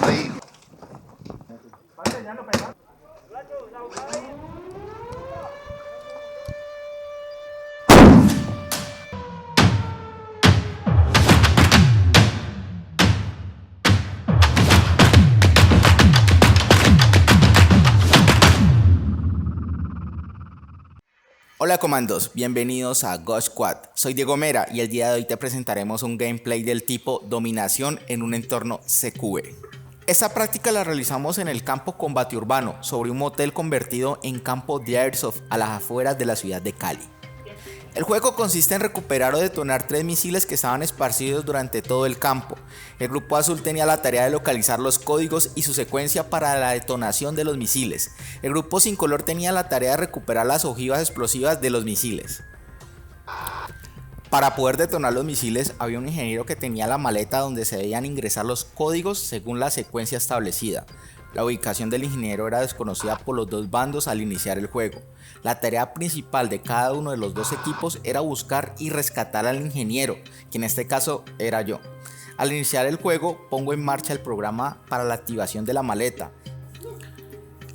Ahí. Hola comandos, bienvenidos a Ghost Squad. Soy Diego Mera y el día de hoy te presentaremos un gameplay del tipo dominación en un entorno CQB. Esta práctica la realizamos en el campo Combate Urbano, sobre un motel convertido en campo de Airsoft a las afueras de la ciudad de Cali. El juego consiste en recuperar o detonar 3 misiles que estaban esparcidos durante todo el campo. El grupo azul tenía la tarea de localizar los códigos y su secuencia para la detonación de los misiles. El grupo sin color tenía la tarea de recuperar las ojivas explosivas de los misiles. Para poder detonar los misiles había un ingeniero que tenía la maleta donde se debían ingresar los códigos según la secuencia establecida. La ubicación del ingeniero era desconocida por los dos bandos al iniciar el juego. La tarea principal de cada uno de los dos equipos era buscar y rescatar al ingeniero, que en este caso era yo. Al iniciar el juego pongo en marcha el programa para la activación de la maleta.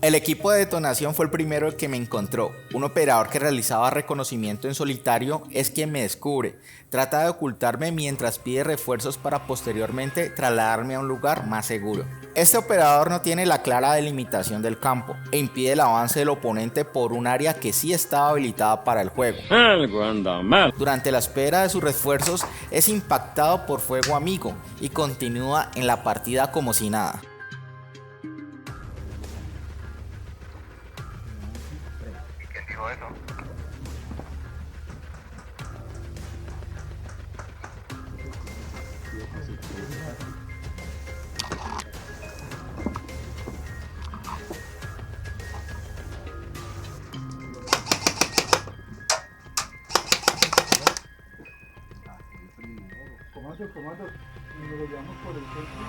El equipo de detonación fue el primero que me encontró. Un operador que realizaba reconocimiento en solitario es quien me descubre. Trata de ocultarme mientras pide refuerzos para posteriormente trasladarme a un lugar más seguro. Este operador no tiene la clara delimitación del campo e impide el avance del oponente por un área que sí estaba habilitada para el juego. Algo anda mal. Durante la espera de sus refuerzos es impactado por fuego amigo y continúa en la partida como si nada. ¿Quién dijo eso? Comando, y nos lo llevamos por el centro.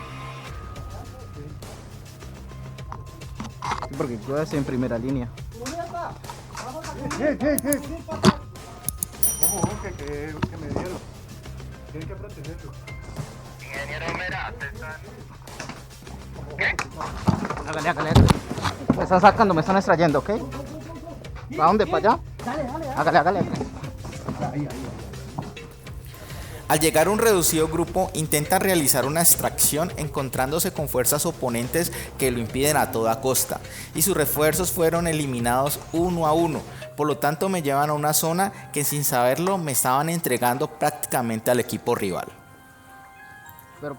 Sí, porque yo estoy en primera línea. Ojo, que me dieron. Tienen que protegerlo. Ingeniero Mera, te están... Hágale. Me están sacando, me están extrayendo, ¿ok? ¿Para dónde? ¿Para allá? Hágale. Al llegar un reducido grupo intenta realizar una extracción encontrándose con fuerzas oponentes que lo impiden a toda costa y sus refuerzos fueron eliminados uno a uno, por lo tanto me llevan a una zona que sin saberlo me estaban entregando prácticamente al equipo rival. Pero...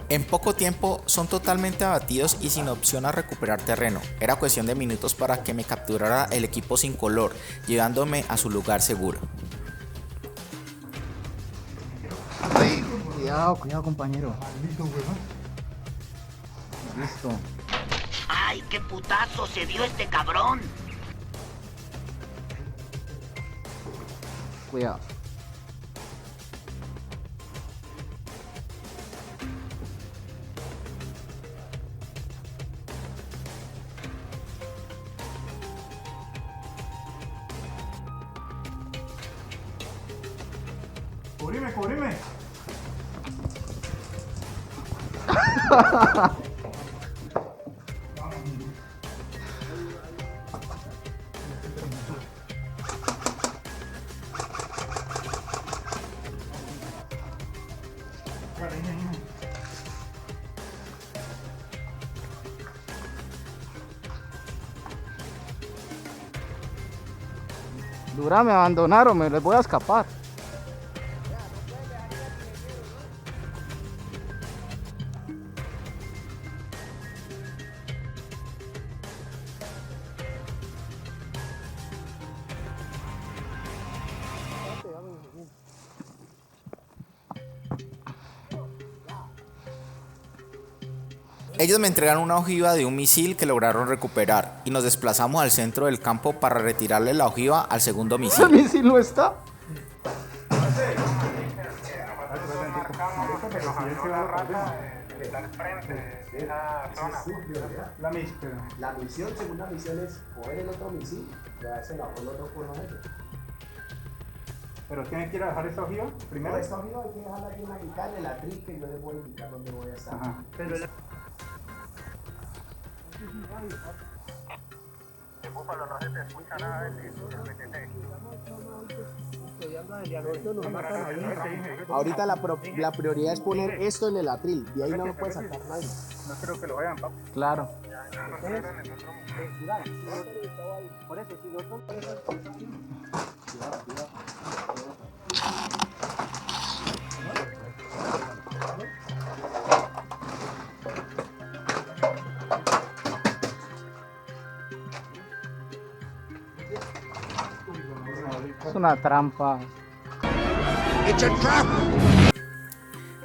En poco tiempo son totalmente abatidos y sin opción a recuperar terreno. Era cuestión de minutos para que me capturara el equipo sin color, llevándome a su lugar seguro. Ahí. Cuidado, compañero. Listo. ¡Ay, qué putazo se dio este cabrón! Cuidado. Cubrime. Dura, me abandonaron, me les voy a escapar. Ellos me entregaron una ojiva de un misil que lograron recuperar y nos desplazamos al centro del campo para retirarle la ojiva al segundo ¿El misil. misil no está? Ahorita pero si él se va a la raza, está al frente de esa zona. La mixta. La misión, segunda misión, es coger el otro misil y dársela por el otro pueblo de ellos. Pero tienes que ir a dejar esa ojiva primero. Pero esta ojiva hay que dejarla aquí en la mitad de la tril que yo les voy a indicar dónde voy a estar. Ajá. Pero De Búfalo no se te escucha nada del BTT. ahorita la prioridad es poner esto en el atril, de ahí no lo puede sacar nadie. No creo que lo vean, papi. Claro. Por eso, si nosotros... Es una trampa.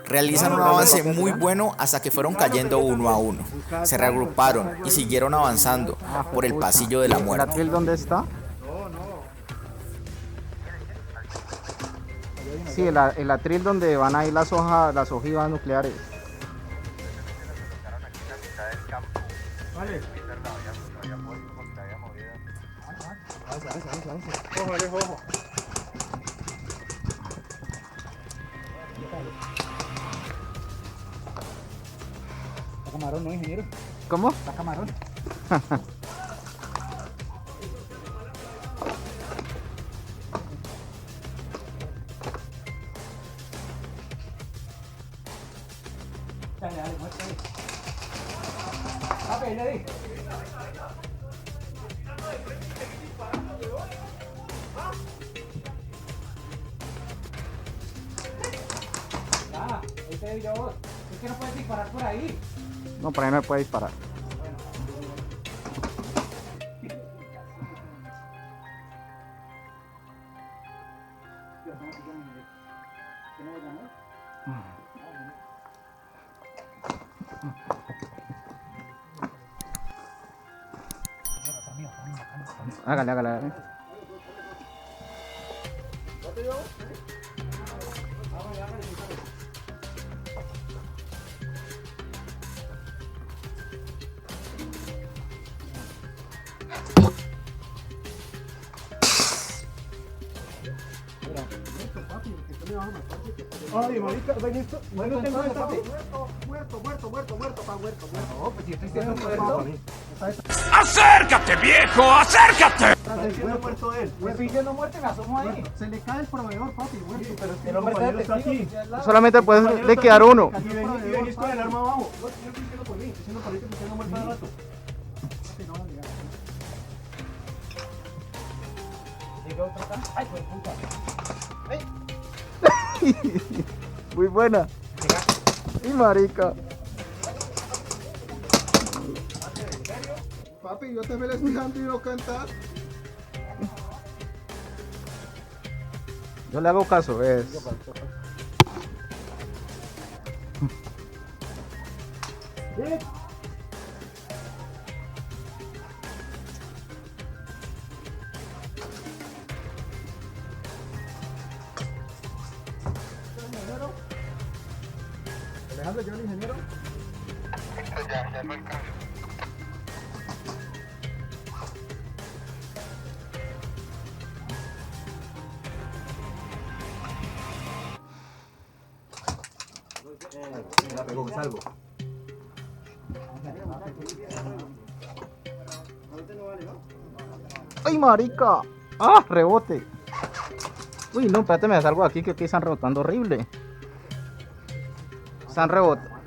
Realizan un avance muy bueno hasta que fueron cayendo uno a uno. Se reagruparon y siguieron avanzando por el pasillo de la ¿El muerte. atril dónde está? Sí, el atril donde van a ir las ojivas nucleares. Vale. Ojo, Alejo, ojo. Está camarón, ¿no, ingeniero? ¿Cómo? Está camarón. Dale, dale, muéstrale. Papi, Lady. Ah, ahí te digo vos. Es que no puedes disparar por ahí. No, por ahí no puede disparar. Hágale, hágale, hágale. Ay, marica, ven esto. Bueno, tengo esta. Muerto, pa, muerto. No, pues si estoy siendo muerto. ¡Acércate, viejo! ¡Acércate! Muerto él. Estoy siendo muerto y me asomo ahí. Se le cae el proveedor, papi, muerto. Pero es que El hombre está está aquí. Solamente puedes liquidar uno. Y venís con el arma abajo. No, yo estoy diciendo por mí. Estoy diciendo por mí que me estoy muerto de rato. Llega otro acá. Ay, pues puta. Muy buena. Y marica. Papi, yo te me le estoy dando y no cantar. Yo le hago caso, es. Alejandro, yo el ingeniero. Ya no alcanzo. La pegó, salvo. ¡Ay, marica! ¡Ah, rebote! Uy, no, espérate, me salgo de aquí que aquí están rebotando horrible. Están rebotando.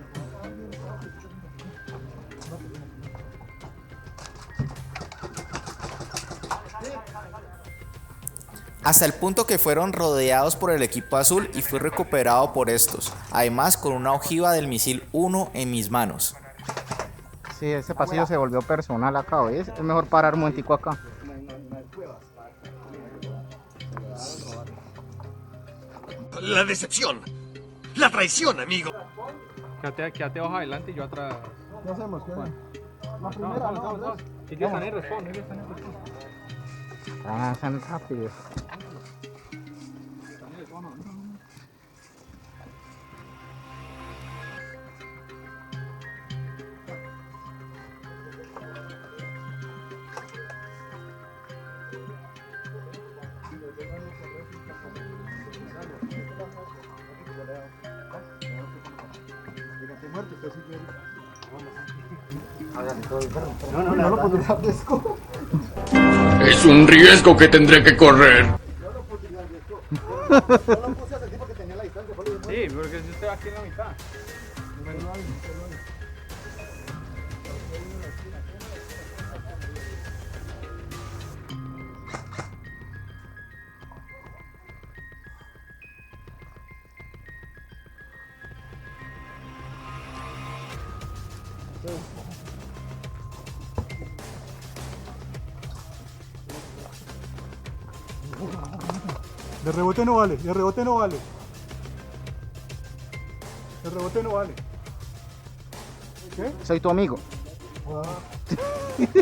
Hasta el punto que fueron rodeados por el equipo azul y fui recuperado por estos, además con una ojiva del misil 1 en mis manos. Sí, ese pasillo se volvió personal acá, ¿ves? Es mejor parar un momentico acá. La decepción. La traición, amigo. Quédate abajo adelante y yo atrás. ¿Qué hacemos? ¿Qué hacemos? La No, primera, no, ¿no? no. Ellos están en respawn, ellos están en respawn. Ah, están rápidos. No lo pondré a riesgo. Es un riesgo que tendré que correr. No lo puse a sentir porque tenía la distancia. Sí, porque yo estoy aquí en la mitad. De rebote no vale, de rebote no vale. De rebote no vale. ¿Qué? Soy tu amigo. Pero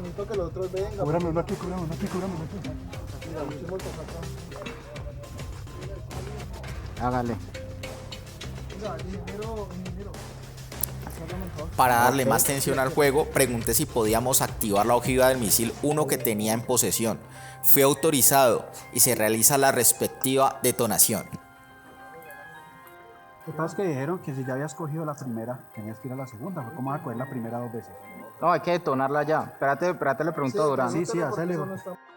necesito que los otros vengan. Cúbrame uno aquí, cúbrame uno aquí. Mira, mucho muerto acá. Hágale. Mira, ingeniero. Para darle más tensión al juego, pregunté si podíamos activar la ojiva del misil 1 que tenía en posesión. Fue autorizado y se realiza la respectiva detonación. Lo que pasa es que dijeron que si ya habías cogido la primera, tenías que ir a la segunda. ¿Cómo vas a coger la primera 2 veces? No, hay que detonarla ya. Espérate, le pregunto a Durán. Sí, hacele.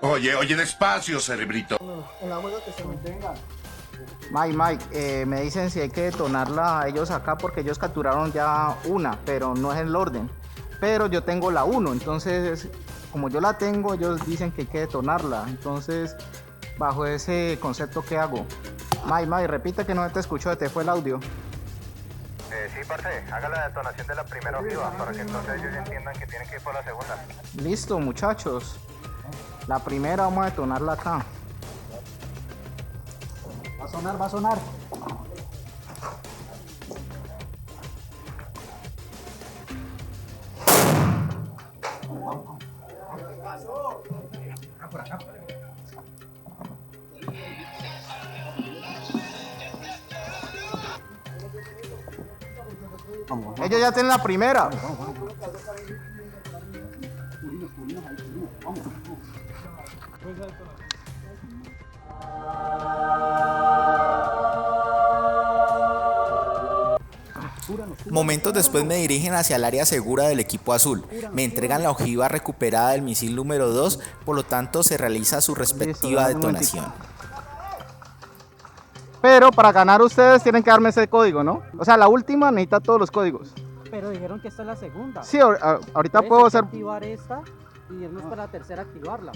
Oye, despacio, cerebrito. En la juega que se mantenga. Mike, me dicen si hay que detonarla a ellos acá porque ellos capturaron ya una, pero no es el orden. Pero yo tengo la 1, entonces, como yo la tengo, ellos dicen que hay que detonarla. Entonces, bajo ese concepto, ¿qué hago? Mike, repite que no te escuchó, te fue el audio. Sí, parce, haga la detonación de la primera ojiva para que entonces ellos entiendan que tienen que ir por la segunda. Listo, muchachos. La primera vamos a detonarla acá. Va a sonar. Ellos ya tienen la primera. Momentos después me dirigen hacia el área segura del equipo azul. Me entregan la ojiva recuperada del misil número 2, por lo tanto se realiza su respectiva detonación. Pero para ganar ustedes tienen que darme ese código, ¿no? O sea, la última necesita todos los códigos. Pero dijeron que esta es la segunda. Sí, ahorita puedo hacer... activar esta y irnos para la tercera activarla.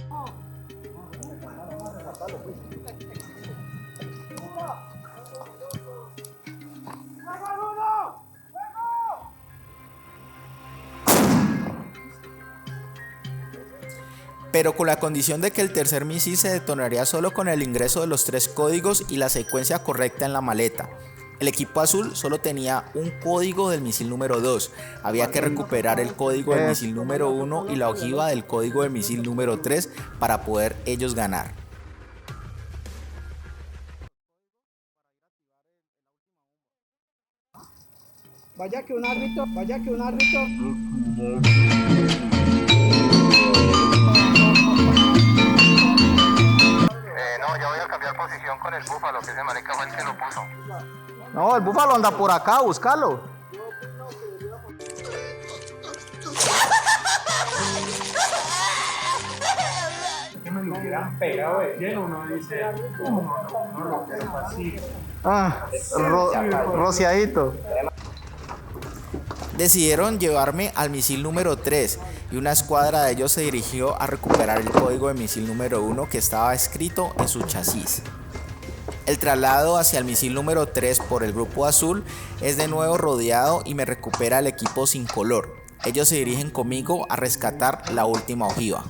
Pero con la condición de que el tercer misil se detonaría solo con el ingreso de los 3 códigos y la secuencia correcta en la maleta. El equipo azul solo tenía un código del misil número 2. Había que recuperar el código del misil número 1 y la ojiva del código del misil número 3 para poder ellos ganar. Vaya que un árbitro. No, ya voy a cambiar posición con el búfalo, que ese marica fue el que lo puso. No, el búfalo anda por acá, búscalo. Que me lo hubieran pegado de lleno, uno dice, no lo quiero así. Rociadito. Decidieron llevarme al misil número 3 y una escuadra de ellos se dirigió a recuperar el código de misil número 1 que estaba escrito en su chasis. El traslado hacia el misil número 3 por el grupo azul es de nuevo rodeado y me recupera el equipo sin color. Ellos se dirigen conmigo a rescatar la última ojiva.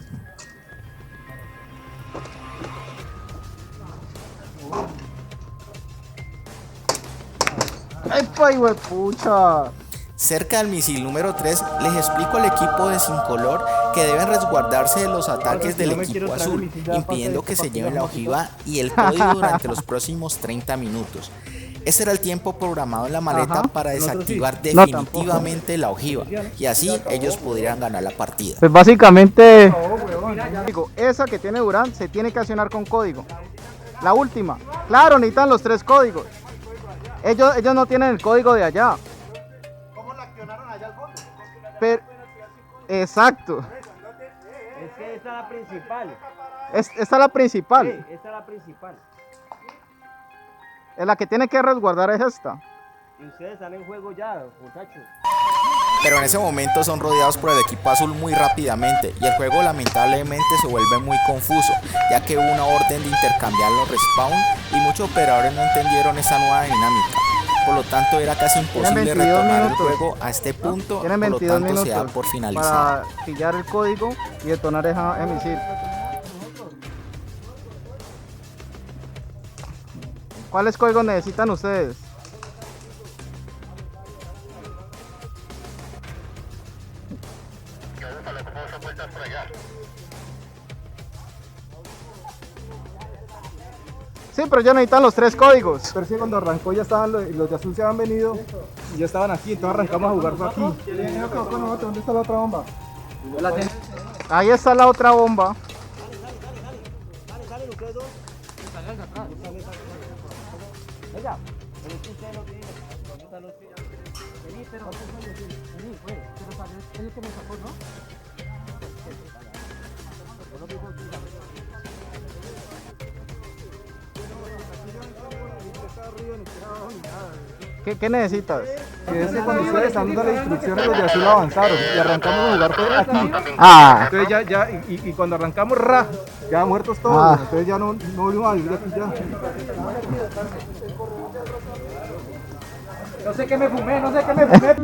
¡Epa, hijuepucha! Cerca del misil número 3 les explico al equipo de Sin Color que deben resguardarse de los ataques del equipo azul, impidiendo que se lleven la ojiva y el código durante los próximos 30 minutos. Ese era el tiempo programado en la maleta para desactivar definitivamente la ojiva y así ellos podrían ganar la partida. Pues básicamente, digo, esa que tiene Durán se tiene que accionar con código. La última. Claro, necesitan los 3 códigos. Ellos no tienen el código de allá. ¿Cómo la accionaron allá al fondo? Pero, exacto. Es que esta es la principal. Esta es la principal. Sí, esta es la principal. La que tiene que resguardar es esta. Y ustedes están en juego ya, muchachos. Pero en ese momento son rodeados por el equipo azul muy rápidamente y el juego lamentablemente se vuelve muy confuso, ya que hubo una orden de intercambiar los respawn y muchos operadores no entendieron esa nueva dinámica. Por lo tanto era casi imposible retomar el juego a este punto, por lo tanto se da por finalizado. Para pillar el código y detonar ese misil. ¿Cuáles códigos necesitan ustedes? Sí, pero ya necesitan los 3 códigos. Pero sí, cuando arrancó ya estaban los de azul se habían venido y ya estaban aquí, entonces arrancamos a jugar aquí. ¿Dónde está la otra bomba? Ahí está la otra bomba. Salen ustedes dos. Venga, pero es que ustedes no tienen. ¿Dónde están los que ya? Vení, pero vení, pues, pero salió el que me sacó, ¿no? ¿Qué necesitas? Que es que cuando ustedes están dando las instrucciones los de azul avanzaron y arrancamos a jugar por aquí. Ah, Entonces y cuando arrancamos ya muertos todos, entonces ya no volvimos a vivir aquí ya. No sé qué me fumé, no sé qué me fumé.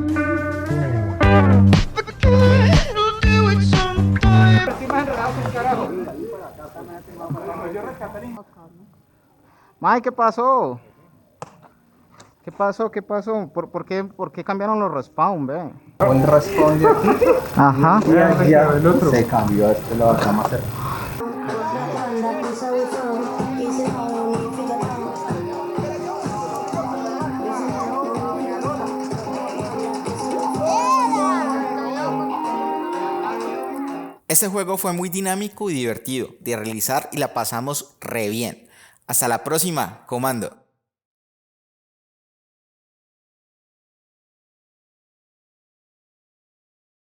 Mike, ¿qué pasó? ¿Qué pasó? ¿Por qué cambiaron los respawn, ve? Un respawn de aquí. Ajá. Ya el otro. Se cambió a este lado acá más cerca. Este juego fue muy dinámico y divertido de realizar y la pasamos re bien. Hasta la próxima, comando.